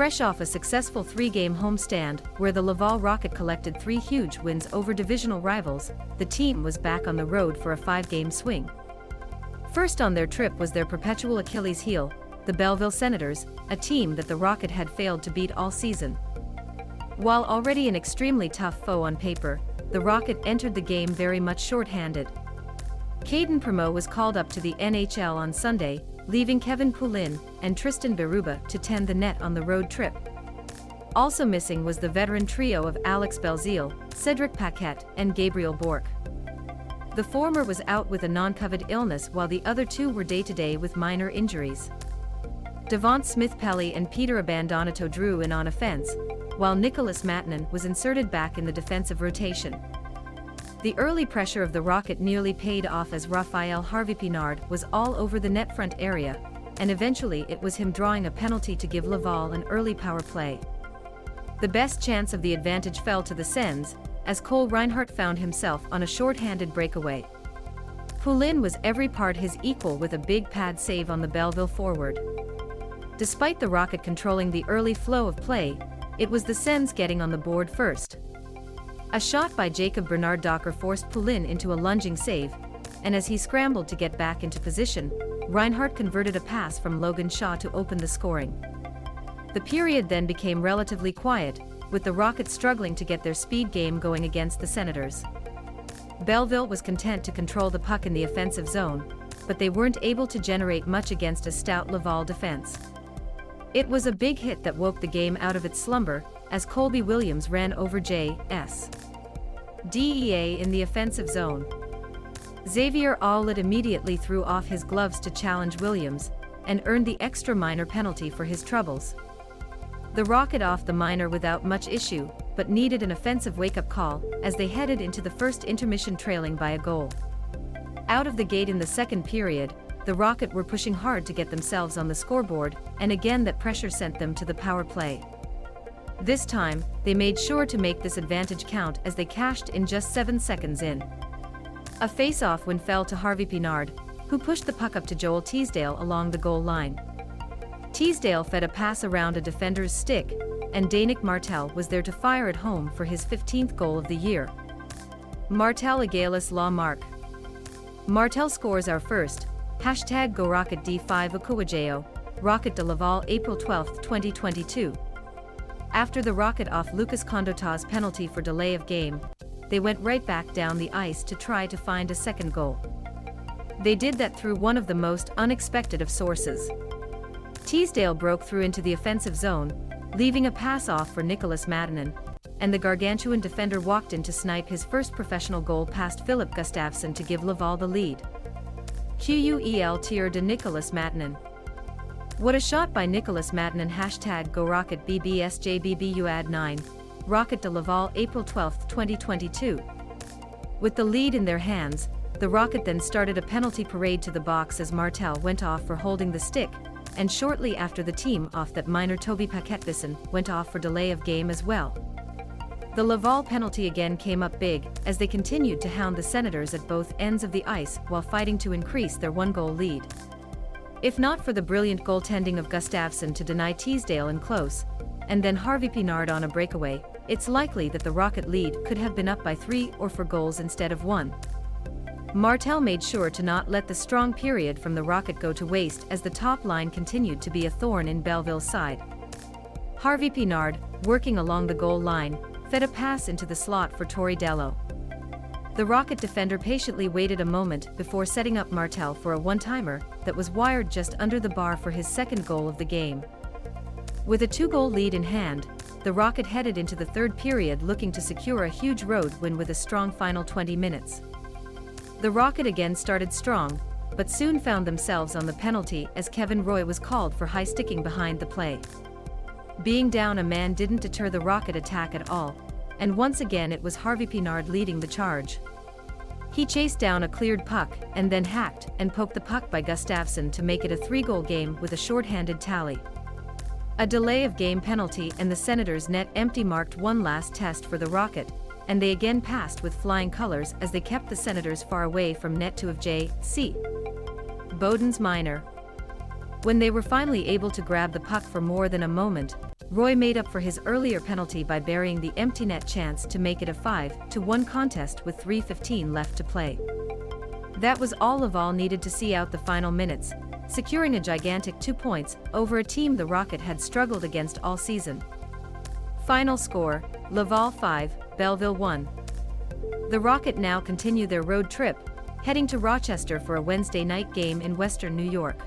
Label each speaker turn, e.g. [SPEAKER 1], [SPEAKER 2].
[SPEAKER 1] Fresh off a successful 3-game homestand, where the Laval Rocket collected 3 huge wins over divisional rivals, the team was back on the road for a 5-game swing. First on their trip was their perpetual Achilles heel, the Belleville Senators, a team that the Rocket had failed to beat all season. While already an extremely tough foe on paper, the Rocket entered the game very much short-handed. Caden Primo was called up to the NHL on Sunday, leaving Kevin Poulin and Tristan Berube to tend the net on the road trip. Also missing was the veteran trio of Alex Belzile, Cedric Paquette, and Gabriel Bourque. The former was out with a non-COVID illness while the other 2 were day-to-day with minor injuries. Devont Smith-Pelly and Peter Abandonato drew in on offense, while Nicholas Matanen was inserted back in the defensive rotation. The early pressure of the Rocket nearly paid off as Rafaël Harvey-Pinard was all over the net front area, and eventually it was him drawing a penalty to give Laval an early power play. The best chance of the advantage fell to the Sens, as Cole Reinhardt found himself on a short-handed breakaway. Poulin was every part his equal with a big pad save on the Belleville forward. Despite the Rocket controlling the early flow of play, it was the Sens getting on the board first. A shot by Jacob Bernard Docker forced Poulin into a lunging save, and as he scrambled to get back into position, Reinhardt converted a pass from Logan Shaw to open the scoring. The period then became relatively quiet, with the Rocket struggling to get their speed game going against the Senators. Belleville was content to control the puck in the offensive zone, but they weren't able to generate much against a stout Laval defense. It was a big hit that woke the game out of its slumber, as Colby Williams ran over J.S. DEA in the offensive zone. Xavier Aulet immediately threw off his gloves to challenge Williams, and earned the extra minor penalty for his troubles. The Rocket off the minor without much issue, but needed an offensive wake-up call, as they headed into the first intermission trailing by a goal. Out of the gate in the second period, the Rocket were pushing hard to get themselves on the scoreboard, and again that pressure sent them to the power play. This time, they made sure to make this advantage count as they cashed in just 7 seconds in. A face-off win fell to Harvey-Pinard, who pushed the puck up to Joel Teasdale along the goal line. Teasdale fed a pass around a defender's stick, and Danick Martel was there to fire it home for his 15th goal of the year. Martel Agalis La Marque. Martel scores our first, #GoRocket D5 Okuwajeo, Rocket de Laval April 12, 2022. After the Rocket off Lucas Condota's penalty for delay of game, they went right back down the ice to try to find a second goal. They did that through one of the most unexpected of sources. Teasdale broke through into the offensive zone, leaving a pass off for Nicholas Matanen, and the gargantuan defender walked in to snipe his first professional goal past Philip Gustafsson to give Laval the lead. QUEL tier de Nicholas Matanen. What a shot by Nicholas Matanen #GoRocket BBSJBBUAD9, Rocket de Laval April 12, 2022. With the lead in their hands, the Rocket then started a penalty parade to the box as Martel went off for holding the stick, and shortly after the team off that minor Toby Paquette went off for delay of game as well. The Laval penalty again came up big, as they continued to hound the Senators at both ends of the ice while fighting to increase their 1-goal lead. If not for the brilliant goaltending of Gustafsson to deny Teasdale in close, and then Harvey-Pinard on a breakaway, it's likely that the Rocket lead could have been up by 3 or 4 goals instead of 1. Martel made sure to not let the strong period from the Rocket go to waste as the top line continued to be a thorn in Belleville's side. Harvey-Pinard, working along the goal line, fed a pass into the slot for Tori Dello. The Rocket defender patiently waited a moment before setting up Martel for a one-timer that was wired just under the bar for his second goal of the game. With a 2-goal lead in hand, the Rocket headed into the third period looking to secure a huge road win with a strong final 20 minutes. The Rocket again started strong, but soon found themselves on the penalty as Kevin Roy was called for high sticking behind the play. Being down a man didn't deter the Rocket attack at all, and once again it was Harvey-Pinard leading the charge. He chased down a cleared puck and then hacked and poked the puck by Gustafsson to make it a 3-goal game with a short-handed tally. A delay of game penalty and the Senators' net empty marked one last test for the Rocket, and they again passed with flying colors as they kept the Senators far away from net 2 of J.C. Bowden's minor. When they were finally able to grab the puck for more than a moment, Roy made up for his earlier penalty by burying the empty net chance to make it a 5-1 contest with 3:15 left to play. That was all Laval needed to see out the final minutes, securing a gigantic 2 points over a team the Rocket had struggled against all season. Final score, Laval 5, Belleville 1. The Rocket now continue their road trip, heading to Rochester for a Wednesday night game in Western New York.